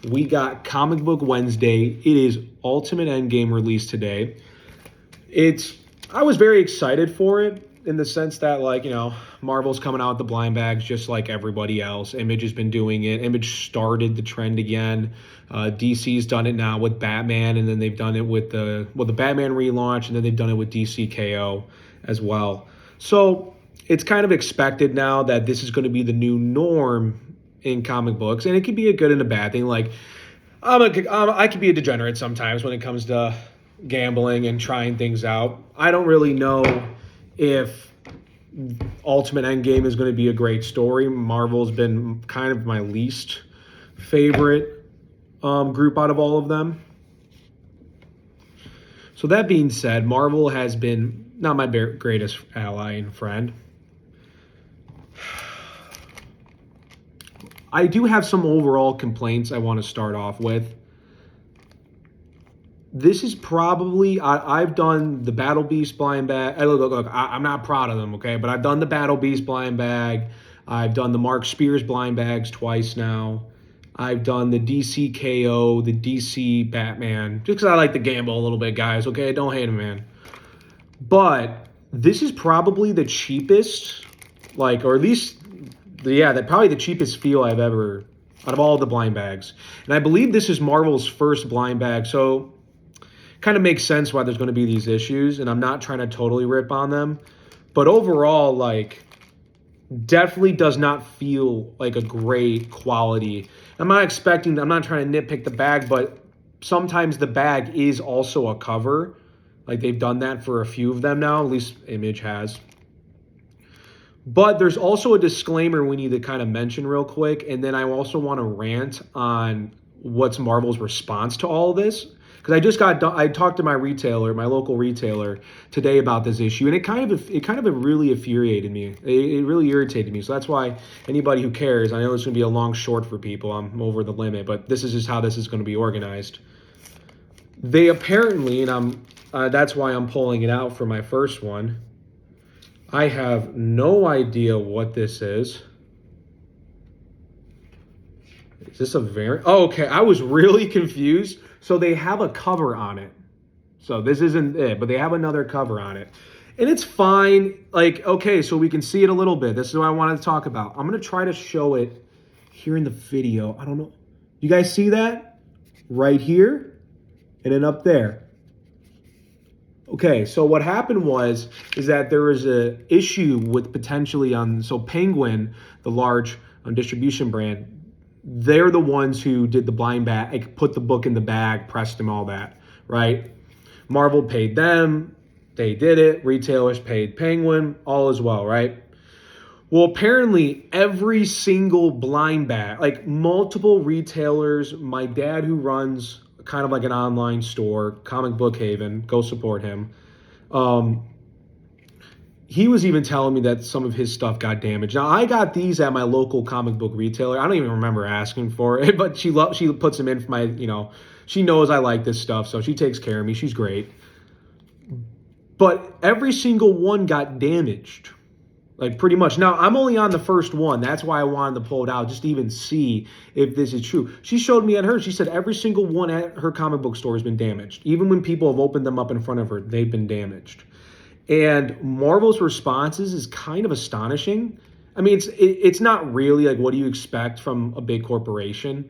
we got Comic Book Wednesday. It is Ultimate Endgame released today. I was very excited for it in the sense that, like, Marvel's coming out with the blind bags just like everybody else. Image has been doing it. Image started the trend again. DC's done it now with Batman, and then they've done it with the Batman relaunch, and then they've done it with DC KO as well. So it's kind of expected now that this is going to be the new norm in comic books, and it could be a good and a bad thing. Like, I could be a degenerate sometimes when it comes to gambling and trying things out. I don't really know if Ultimate Endgame is going to be a great story. Marvel's been kind of my least favorite group out of all of them. So that being said, Marvel has been not my greatest ally and friend. I do have some overall complaints I want to start off with. This is probably, I've done the Battle Beast blind bag. Look, I'm not proud of them, okay? But I've done the Battle Beast blind bag. I've done the Mark Spears blind bags twice now. I've done the DC KO, the DC Batman, just because I like to gamble a little bit, guys, okay? Don't hate him, man. But this is probably the cheapest, or at least, probably the cheapest feel I've ever, out of all the blind bags. And I believe this is Marvel's first blind bag, so kind of makes sense why there's going to be these issues, and I'm not trying to totally rip on them. But overall, definitely does not feel like a great quality. I'm not trying to nitpick the bag, but sometimes the bag is also a cover. Like, they've done that for a few of them now, at least Image has. But there's also a disclaimer we need to kind of mention real quick, and then I also want to rant on what's Marvel's response to all of this. Because I talked to my local retailer today about this issue, and it kind of really infuriated me. It really irritated me. So that's why anybody who cares, I know it's going to be a long short for people. I'm over the limit, but this is just how this is going to be organized. They apparently, and that's why I'm pulling it out for my first one. I have no idea what this is. Is this a variant? Oh, okay. I was really confused. So they have a cover on it. So this isn't it, but they have another cover on it. And it's fine. Okay, so we can see it a little bit. This is what I wanted to talk about. I'm going to try to show it here in the video. I don't know. You guys see that? Right here and then up there. Okay, so what happened is that there was an issue with potentially Penguin, the large distribution brand, they're the ones who did the blind bag, put the book in the bag, pressed them, all that, right? Marvel paid them, they did it, retailers paid Penguin, all as well, right? Well, apparently every single blind bag, multiple retailers, my dad who runs kind of like an online store, Comic Book Haven, go support him. He was even telling me that some of his stuff got damaged. Now, I got these at my local comic book retailer. I don't even remember asking for it, but she puts them in for my, she knows I like this stuff, so she takes care of me. She's great. But every single one got damaged, pretty much. Now, I'm only on the first one. That's why I wanted to pull it out, just to even see if this is true. She showed me at hers. She said every single one at her comic book store has been damaged. Even when people have opened them up in front of her, they've been damaged. And Marvel's responses is kind of astonishing. I mean, it's not really what do you expect from a big corporation?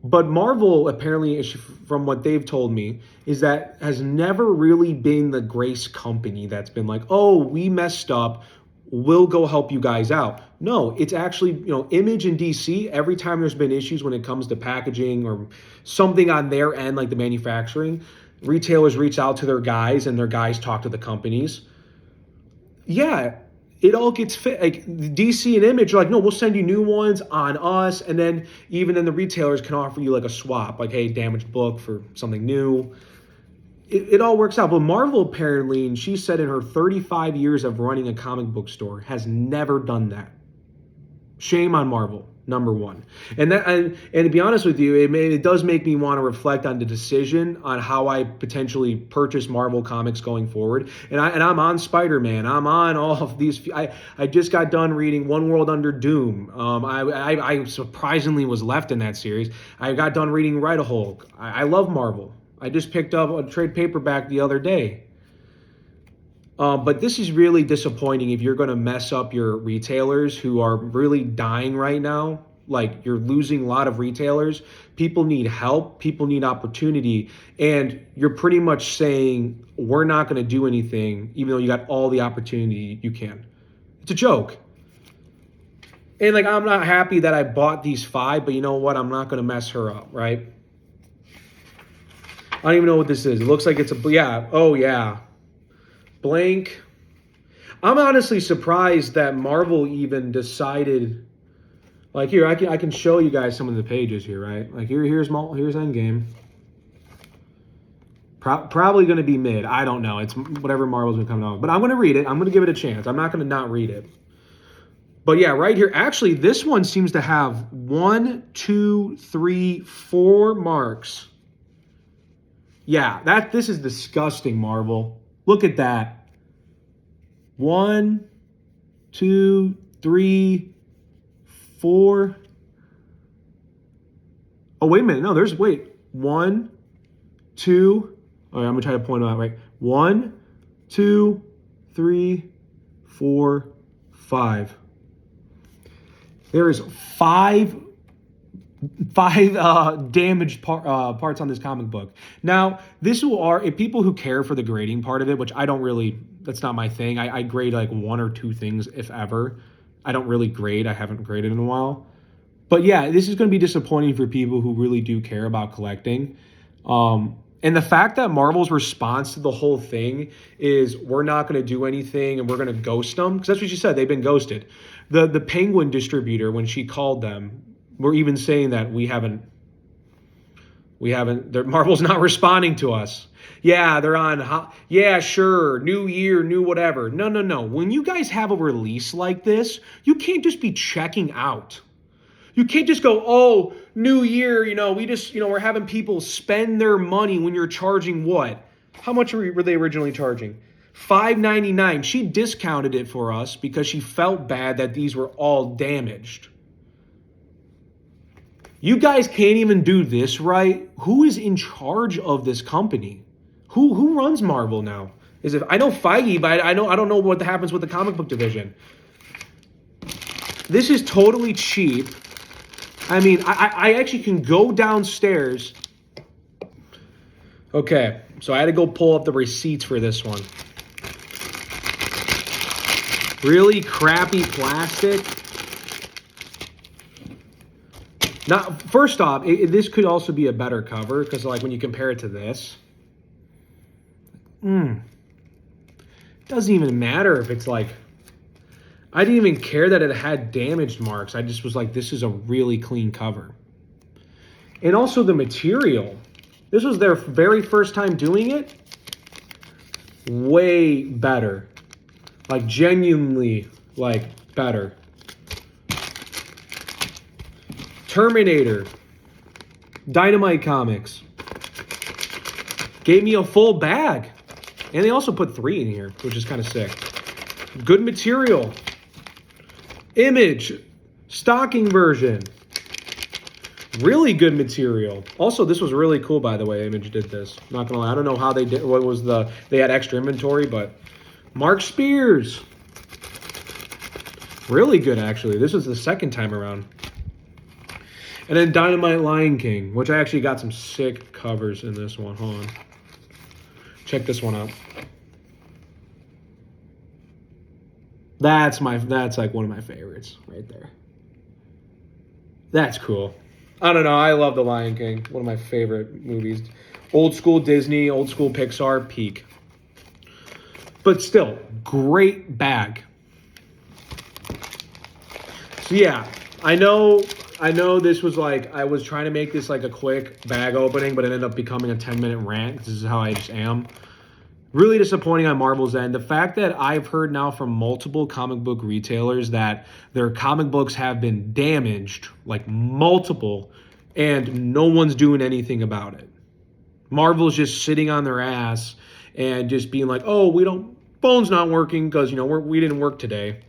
But Marvel, apparently, from what they've told me, is that has never really been the grace company that's been oh, we messed up, we'll go help you guys out. No, it's actually, Image and DC, every time there's been issues when it comes to packaging or something on their end, like the manufacturing, retailers reach out to their guys and their guys talk to the companies. Yeah, it all gets fit. DC and Image are no, we'll send you new ones on us. And then even then the retailers can offer you a swap, hey, damaged book for something new. It all works out. But Marvel apparently, and she said in her 35 years of running a comic book store, has never done that. Shame on Marvel. Number one. And to be honest with you, it does make me want to reflect on the decision on how I potentially purchase Marvel comics going forward. And I'm on Spider-Man. I'm on all of these. I just got done reading One World Under Doom. I surprisingly was left in that series. I got done reading Ride-a-Hulk. I love Marvel. I just picked up a trade paperback the other day. But this is really disappointing if you're going to mess up your retailers who are really dying right now. Like, you're losing a lot of retailers. People need help. People need opportunity. And you're pretty much saying, we're not going to do anything, even though you got all the opportunity you can. It's a joke. And, like, I'm not happy that I bought these 5, but you know what? I'm not going to mess her up, right? I don't even know what this is. It looks like it's a, yeah. Oh, yeah. Blank. I'm honestly surprised that Marvel even decided, like, here, I can show you guys some of the pages here, right? Like, here's Endgame. Probably going to be mid. I don't know. It's whatever Marvel's been coming out. But I'm going to read it. I'm going to give it a chance. I'm not going to not read it. But yeah, right here. Actually, this one seems to have 1, 2, 3, 4 marks. Yeah, this is disgusting, Marvel. Look at that. 1, 2, 3, 4. Oh, wait a minute. No, wait. 1, 2. All right, I'm going to try to point them out right. 1, 2, 3, 4, 5. There is five damaged parts on this comic book. Now, if people who care for the grading part of it, which I don't really, that's not my thing. I grade like 1 or 2 things, if ever. I don't really grade. I haven't graded in a while. But yeah, this is going to be disappointing for people who really do care about collecting. And the fact that Marvel's response to the whole thing is, we're not going to do anything and we're going to ghost them, because that's what she said. They've been ghosted. The Penguin distributor, when she called them, we're even saying that Marvel's not responding to us. Yeah, they're on, yeah, sure, new year, new whatever. No. When you guys have a release like this, you can't just be checking out. You can't just go, oh, new year, we're having people spend their money when you're charging what? How much were they originally charging? $5.99. She discounted it for us because she felt bad that these were all damaged. You guys can't even do this right. Who is in charge of this company? Who runs Marvel now? I know Feige, but I don't know what happens with the comic book division. This is totally cheap. I mean, I actually can go downstairs. Okay, so I had to go pull up the receipts for this one. Really crappy plastic. Now, first off, this could also be a better cover, because like when you compare it to this, doesn't even matter if it's like, I didn't even care that it had damaged marks. I just was like, this is a really clean cover. And also the material. This was their very first time doing it. Way better. Like, genuinely, like, better. Terminator. Dynamite Comics. Gave me a full bag. And they also put 3 in here, which is kind of sick. Good material. Image. Stocking version. Really good material. Also, this was really cool, by the way. Image did this. Not gonna lie. I don't know how they did. They had extra inventory, but Mark Spears. Really good, actually. This was the second time around. And then Dynamite Lion King, which I actually got some sick covers in this one. Hold on. Check this one out. That's like one of my favorites right there. That's cool. I don't know. I love The Lion King. One of my favorite movies. Old school Disney, old school Pixar, peak. But still, great bag. So yeah, I know this was like, I was trying to make this like a quick bag opening, but it ended up becoming a 10-minute rant. This is how I just am. Really disappointing on Marvel's end. The fact that I've heard now from multiple comic book retailers that their comic books have been damaged, like multiple, and no one's doing anything about it. Marvel's just sitting on their ass and just being like, "Oh, we don't, phone's not working because we didn't work today."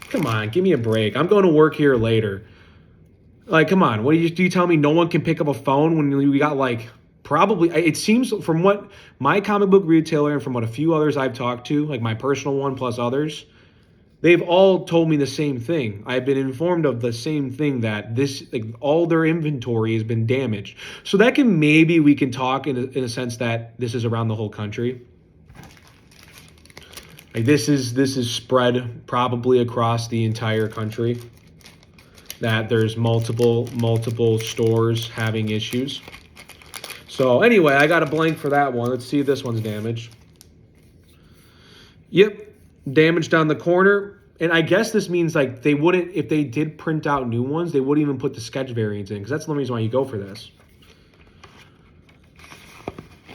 Come on, give me a break. I'm going to work here later. Like, come on. What do you tell me? No one can pick up a phone when we got like probably. It seems from what my comic book retailer and from what a few others I've talked to, like my personal one plus others, they've all told me the same thing. I've been informed of the same thing that this, like, all their inventory has been damaged. So that can maybe we can talk in a sense that this is around the whole country. Like this is spread probably across the entire country. That there's multiple stores having issues. So anyway, I got a blank for that one. Let's see if this one's damaged. Yep, damaged on the corner. And I guess this means like they wouldn't, if they did print out new ones, they wouldn't even put the sketch variants in because that's the reason why you go for this.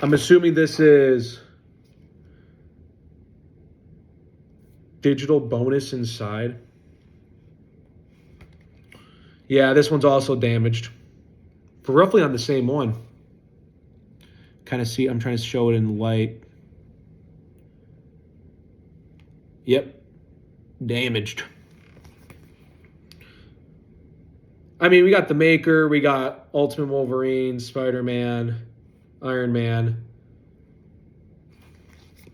I'm assuming this is digital bonus inside. Yeah, this one's also damaged. For roughly on the same one. Kind of see, I'm trying to show it in light. Yep, damaged. I mean, we got the Maker, we got Ultimate Wolverine, Spider-Man, Iron Man.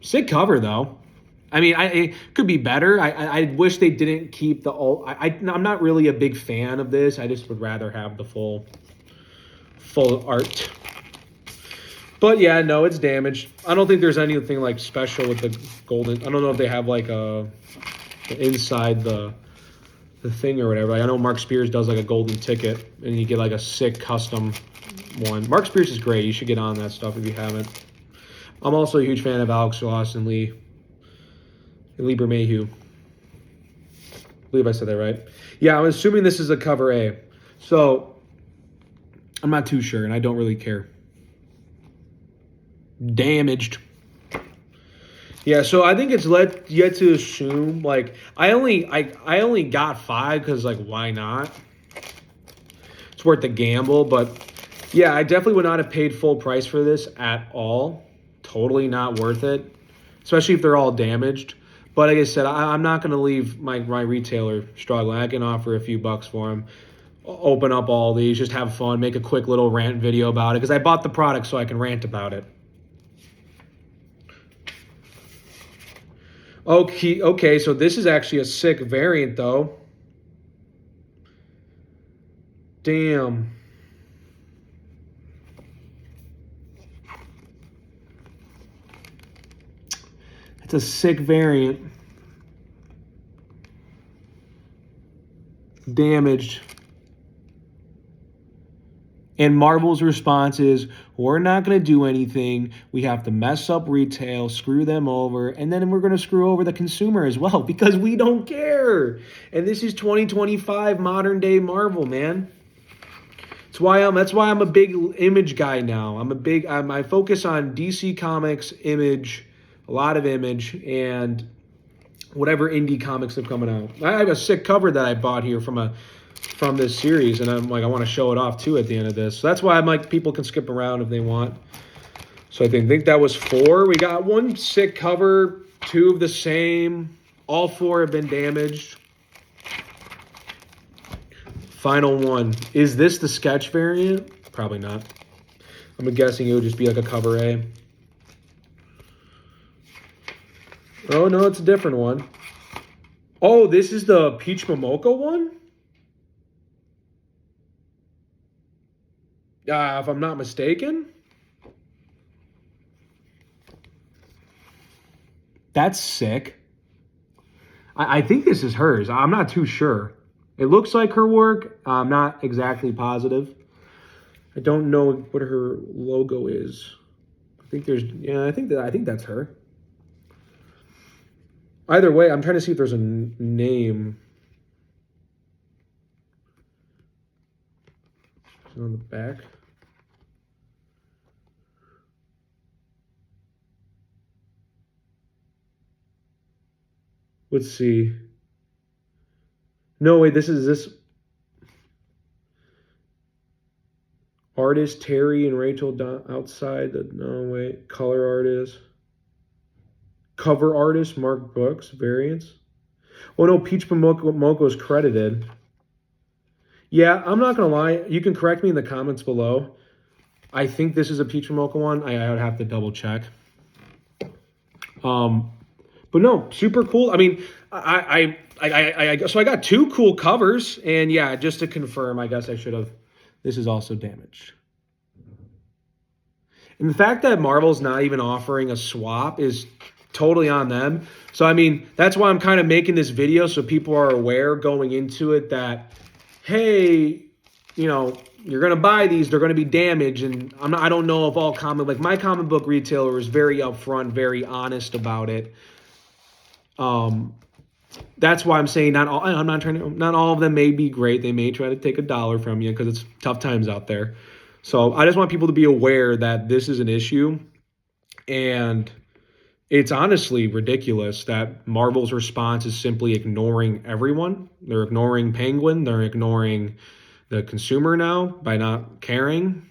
Sick cover though. I mean, it could be better. I wish they didn't keep the alt. I'm not really a big fan of this. I just would rather have the full art. But yeah, no, it's damaged. I don't think there's anything like special with the golden. I don't know if they have like a inside the thing or whatever. Like, I know Mark Spears does like a golden ticket, and you get like a sick custom one. Mark Spears is great. You should get on that stuff if you haven't. I'm also a huge fan of Alex Ross and Lee Bermayhew. I believe I said that right. Yeah, I'm assuming this is a cover A. So I'm not too sure, and I don't really care. Damaged. Yeah, so I think it's yet to assume. Like I only got 5 because like why not? It's worth the gamble, but yeah, I definitely would not have paid full price for this at all. Totally not worth it, especially if they're all damaged. But like I said, I'm not going to leave my retailer struggling. I can offer a few bucks for them. Open up all these, just have fun, make a quick little rant video about it because I bought the product so I can rant about it. Okay, so this is actually a sick variant though. Damn. It's a sick variant. Damaged. And Marvel's response is, we're not going to do anything. We have to mess up retail, screw them over, and then we're going to screw over the consumer as well because we don't care. And this is 2025 modern day Marvel, man. That's why I'm a big Image guy now. I focus on DC Comics, Image, a lot of Image, and whatever indie comics have coming out. I have a sick cover that I bought here from this series, and I'm like, I want to show it off too at the end of this. So that's why I'm like, people can skip around if they want. So I think that was 4. We got one sick cover, 2 of the same. All 4 have been damaged. Final one. Is this the sketch variant? Probably not. I'm guessing it would just be like a cover A. Oh, no, it's a different one. Oh, this is the Peach Momoko one? If I'm not mistaken. That's sick. I think this is hers. I'm not too sure. It looks like her work. I'm not exactly positive. I don't know what her logo is. I think that's her. Either way, I'm trying to see if there's a name on the back. Let's see. No, wait, this artist Terry and Rachel outside. No, wait, color artist. Cover artist Mark Brooks, variants. Oh no, Peach Momoko is credited. Yeah, I'm not gonna lie. You can correct me in the comments below. I think this is a Peach Momoko one. I would have to double check. Um, but no, super cool. I mean, so I got two cool covers, and yeah, just to confirm, I guess I should have. This is also damaged. And the fact that Marvel's not even offering a swap is totally on them. So I mean, that's why I'm kind of making this video so people are aware going into it that, hey, you know, you're gonna buy these, they're gonna be damaged, and I don't know if all my comic book retailer is very upfront, very honest about it. That's why I'm saying not all. I'm not trying to. Not all of them may be great. They may try to take $1 from you because it's tough times out there. So I just want people to be aware that this is an issue, and it's honestly ridiculous that Marvel's response is simply ignoring everyone. They're ignoring Penguin. They're ignoring the consumer now by not caring.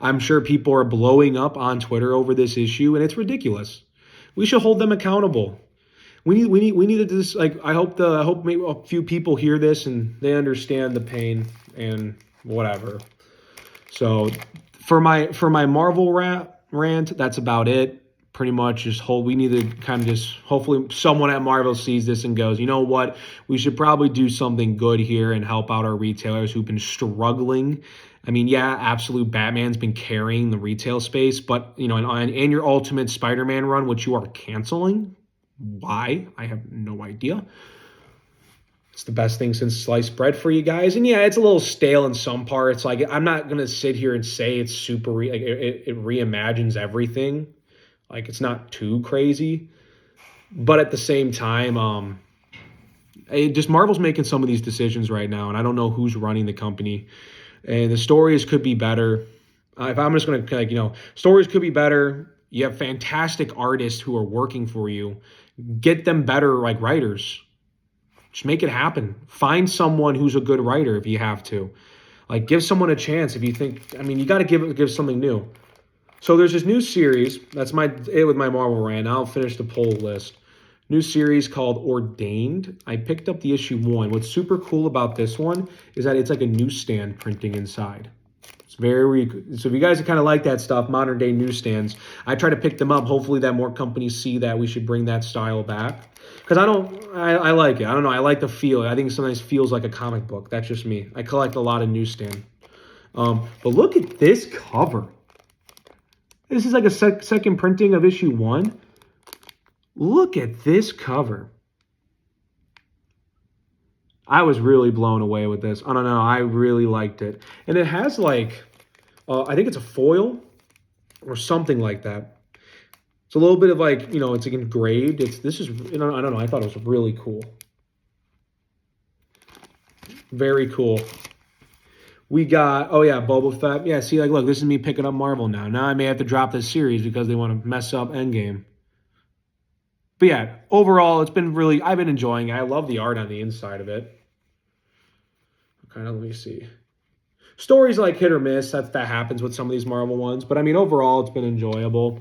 I'm sure people are blowing up on Twitter over this issue, and it's ridiculous. We should hold them accountable. We need to just like I hope maybe a few people hear this and they understand the pain and whatever. So for my Marvel rant, that's about it. Pretty much we need to kind of just hopefully someone at Marvel sees this and goes, you know what, we should probably do something good here and help out our retailers who've been struggling. I mean, yeah, absolute Batman's been carrying the retail space, but you know, and your Ultimate Spider-Man run, which you are canceling. Why? I have no idea. It's the best thing since sliced bread for you guys. And yeah, it's a little stale in some parts. Like, I'm not going to sit here and say it's super, it reimagines everything. Like, it's not too crazy. But at the same time, Marvel's making some of these decisions right now, and I don't know who's running the company. And the stories could be better. If I'm just going to, stories could be better. You have fantastic artists who are working for you. Get them better, like, writers. Just make it happen. Find someone who's a good writer if you have to. Like, give someone a chance if you think, you got to give something new. So there's this new series. That's it with my Marvel rant. I'll finish the poll list. New series called Ordained. I picked up the issue 1. What's super cool about this one is that it's like a newsstand printing inside. It's very, so if you guys kind of like that stuff, modern day newsstands, I try to pick them up. Hopefully that more companies see that we should bring that style back. Because I like it. I don't know. I like the feel. I think it sometimes feels like a comic book. That's just me. I collect a lot of newsstand. But look at this cover. This is like a second printing of issue 1. Look at this cover. I was really blown away with this. I don't know. I really liked it. And it has like, I think it's a foil or something like that. It's a little bit of like, it's like engraved. This is, I don't know. I thought it was really cool. Very cool. We got, oh yeah, Boba Fett. Yeah, see, like, look, this is me picking up Marvel now. Now I may have to drop this series because they want to mess up Endgame. But yeah, overall, I've been enjoying it. I love the art on the inside of it. Kind of, let me see. Stories like hit or miss. That happens with some of these Marvel ones. But overall, it's been enjoyable.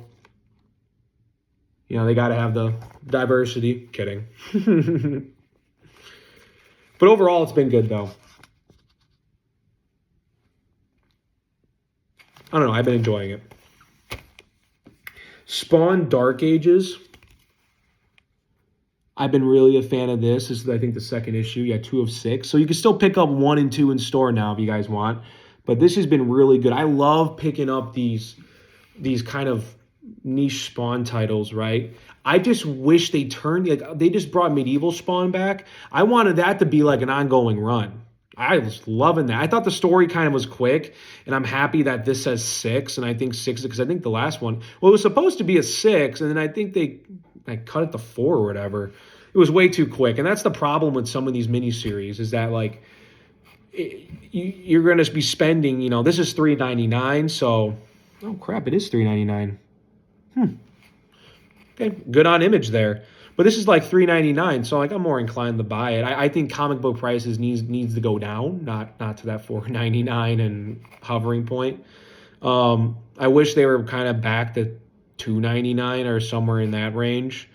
They got to have the diversity. Kidding. But overall, it's been good, though. I don't know. I've been enjoying it. Spawn Dark Ages. I've been really a fan of this. This is, I think, the second issue. Yeah, 2 of 6. So you can still pick up 1 and 2 in store now if you guys want. But this has been really good. I love picking up these kind of niche Spawn titles, right? I just wish they just brought Medieval Spawn back. I wanted that to be like an ongoing run. I was loving that. I thought the story kind of was quick, and I'm happy that this says 6, and I think 6, because I think the last one, well, it was supposed to be a 6, and then I think they cut it to 4 or whatever. It was way too quick, and that's the problem with some of these miniseries is that, like, you're going to be spending, this is $3.99, so, oh, crap, it is $3.99. Okay, good on Image there. But this is like $3.99, so like I'm more inclined to buy it. I think comic book prices needs to go down, not to that $4.99 and hovering point. I wish they were kind of back to $2.99 or somewhere in that range,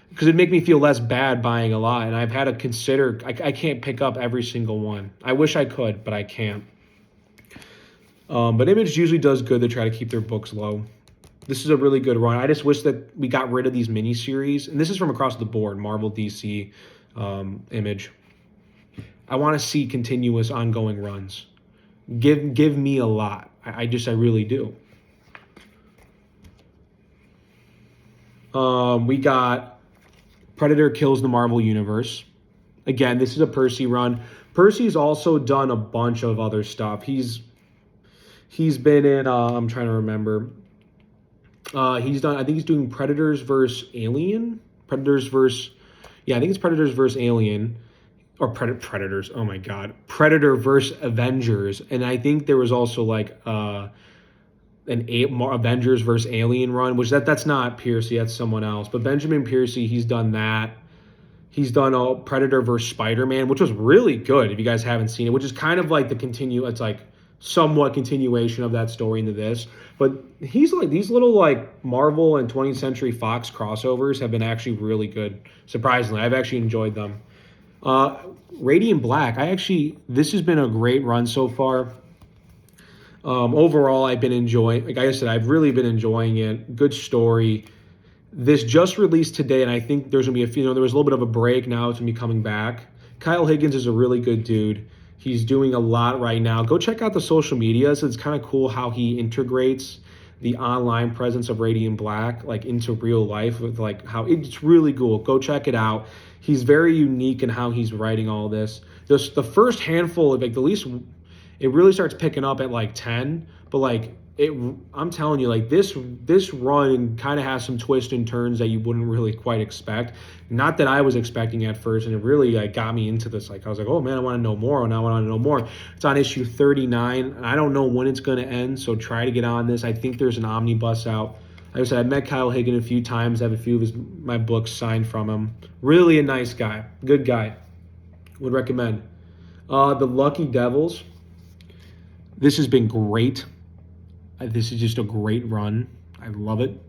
because it'd make me feel less bad buying a lot. And I've had to consider I can't pick up every single one. I wish I could, but I can't. But Image usually does good to try to keep their books low. This is a really good run. I just wish that we got rid of these miniseries, and this is from across the board: Marvel, DC, Image. I want to see continuous, ongoing runs. Give me a lot. I really do. We got Predator kills the Marvel Universe. Again, this is a Percy run. Percy's also done a bunch of other stuff. He's been in. I'm trying to remember. He's done. I think he's doing Predators versus Alien. Predators versus. Yeah, I think it's Predators versus Alien, or Predators. Oh my God, Predator versus Avengers. And I think there was also like Avengers versus Alien run, which that's not Piercy. That's someone else. But Benjamin Piercy, he's done that. He's done a Predator versus Spider-Man, which was really good. If you guys haven't seen it, which is kind of like it's like somewhat continuation of that story into this. But he's like, these little like Marvel and 20th Century Fox crossovers have been actually really good. Surprisingly, I've actually enjoyed them. Radiant Black, this has been a great run so far. Overall, I've been enjoying, like I said, I've really been enjoying it. Good story. This just released today, and I think there's going to be there was a little bit of a break. Now it's going to be coming back. Kyle Higgins is a really good dude. He's doing a lot right now. Go check out the social media. So it's kind of cool how he integrates the online presence of Radiant Black like into real life with like how it's really cool. Go check it out. He's very unique in how he's writing all this. Just the first handful of like the least, it really starts picking up at like 10, but like I'm telling you, like this run kind of has some twists and turns that you wouldn't really quite expect. Not that I was expecting at first, and it really like got me into this. Like I was like, oh man, I want to know more, and I want to know more. It's on issue 39, and I don't know when it's going to end, so try to get on this. I think there's an omnibus out. Like I said, I met Kyle Higgins a few times. I have a few of my books signed from him. Really a nice guy, good guy. Would recommend. The Lucky Devils. This has been great. This is just a great run. I love it.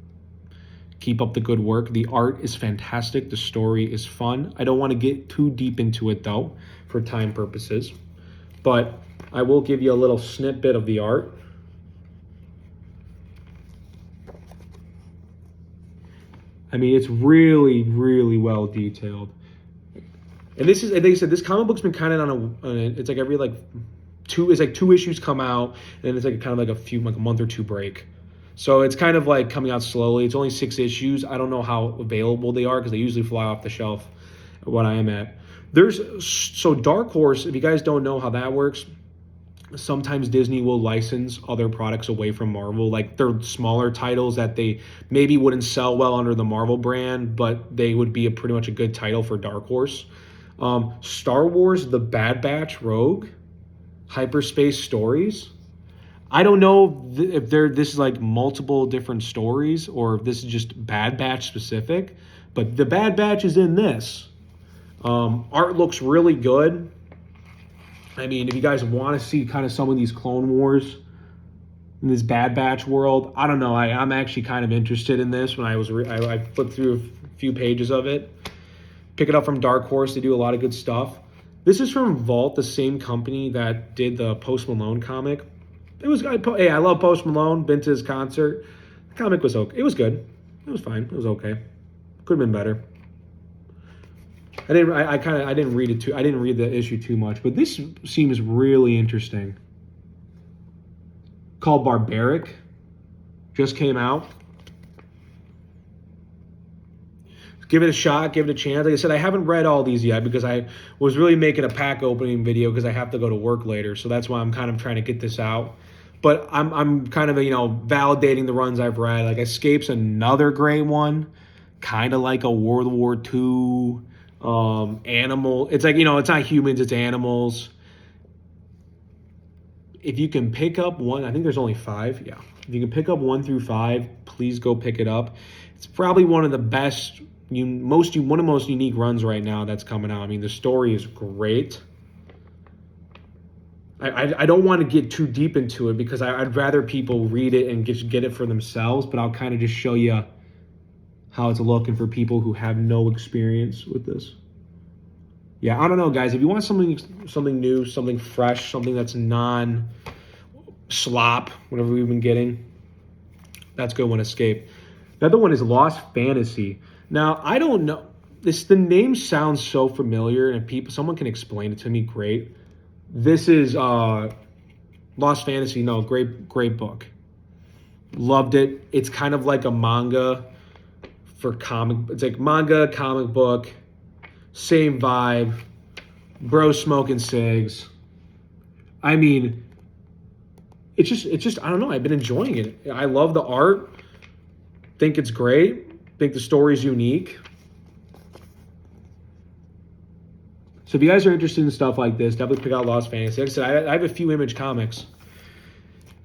Keep up the good work. The art is fantastic. The story is fun. I don't want to get too deep into it, though, for time purposes. But I will give you a little snippet of the art. I mean, it's really, really well detailed. And this is, like I said, this comic book's been kind of it's like every like two issues come out, and it's like kind of like a month or two break. So it's kind of like coming out slowly. It's only 6 issues. I don't know how available they are because they usually fly off the shelf at what I am at. So Dark Horse, if you guys don't know how that works, sometimes Disney will license other products away from Marvel. Like they're smaller titles that they maybe wouldn't sell well under the Marvel brand, but they would be pretty much a good title for Dark Horse. Star Wars, The Bad Batch Rogue, Hyperspace Stories. I don't know if this is like multiple different stories or if this is just Bad Batch specific, but the Bad Batch is in this. Art looks really good. I mean, if you guys want to see kind of some of these Clone Wars in this Bad Batch world, I don't know. I'm actually kind of interested in this. When I flipped through a few pages of it. Pick it up from Dark Horse. They do a lot of good stuff. This is from Vault, the same company that did the Post Malone comic. I love Post Malone. Been to his concert. The comic was okay. It was good. It was fine. It was okay. Could have been better. I didn't read the issue too much, but this seems really interesting. Called Barbaric. Just came out. Give it a shot, give it a chance. Like I said, I haven't read all these yet because I was really making a pack opening video because I have to go to work later. So that's why I'm kind of trying to get this out. But I'm kind of, validating the runs I've read. Like Escape's another great one. Kind of like a World War II animal. It's like, it's not humans, it's animals. If you can pick up one, I think there's only 5. Yeah. If you can pick up 1 through 5, please go pick it up. It's probably one of the best one of the most unique runs right now that's coming out. I mean, the story is great. I don't want to get too deep into it because I'd rather people read it and get it for themselves, but I'll kind of just show you how it's looking for people who have no experience with this. Yeah, I don't know, guys. If you want something new, something fresh, something that's non-slop, whatever we've been getting, that's a good one, Escape. The other one is Lost Fantasy. Now, I don't know. The name sounds so familiar, and if someone can explain it to me, great. This is Lost Fantasy. No, great book. Loved it. It's kind of like a manga for comic. It's like manga, comic book, same vibe. Bro smoking cigs. I mean, it's just I don't know. I've been enjoying it. I love the art. Think it's great. Think the story's unique. So if you guys are interested in stuff like this, definitely pick out Lost Fantasy. Like I said, I have a few Image comics.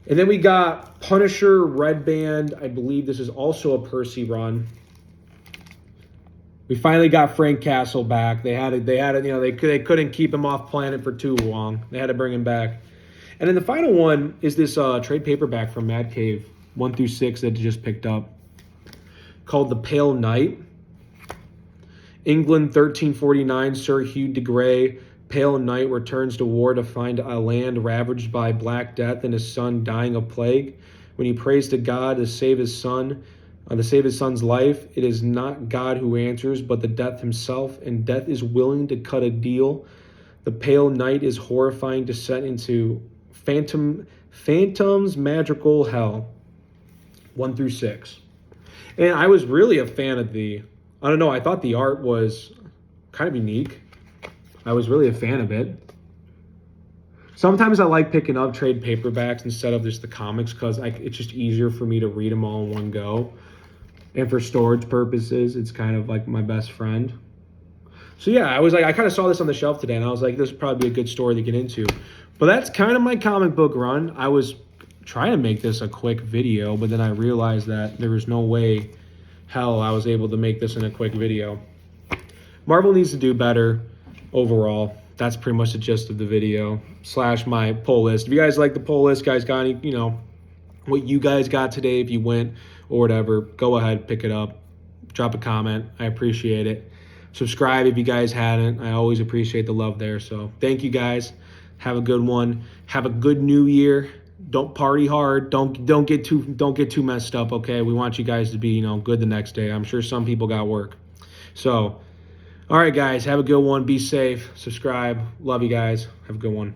And then we got Punisher, Red Band. I believe this is also a Percy run. We finally got Frank Castle back. They couldn't keep him off planet for too long. They had to bring him back. And then the final one is this trade paperback from Mad Cave, 1 through 6 that I just picked up, called The Pale Knight. England, 1349, Sir Hugh de Grey, Pale Knight, returns to war to find a land ravaged by Black Death and his son dying of plague. When he prays to God to save his son's life, it is not God who answers, but the Death himself, and Death is willing to cut a deal. The Pale Knight is horrifying descent into Phantom's magical hell, 1 through 6. And I was really a fan of I don't know, I thought the art was kind of unique. I was really a fan of it. Sometimes I like picking up trade paperbacks instead of just the comics because it's just easier for me to read them all in one go. And for storage purposes, it's kind of like my best friend. So yeah, I kind of saw this on the shelf today and I was like, this would probably be a good story to get into. But that's kind of my comic book run. I was trying to make this a quick video, but then I realized that there was no way hell I was able to make this in a quick video. Marvel needs to do better overall. That's pretty much the gist of the video / my poll list. If you guys like the poll list, guys got any, what you guys got today, if you went or whatever, go ahead, pick it up, drop a comment. I appreciate it. Subscribe if you guys hadn't. I always appreciate the love there. So thank you guys. Have a good one. Have a good new year. Don't party hard. Don't get too messed up, okay? We want you guys to be, good the next day. I'm sure some people got work. So, all right, guys, have a good one. Be safe. Subscribe. Love you guys. Have a good one.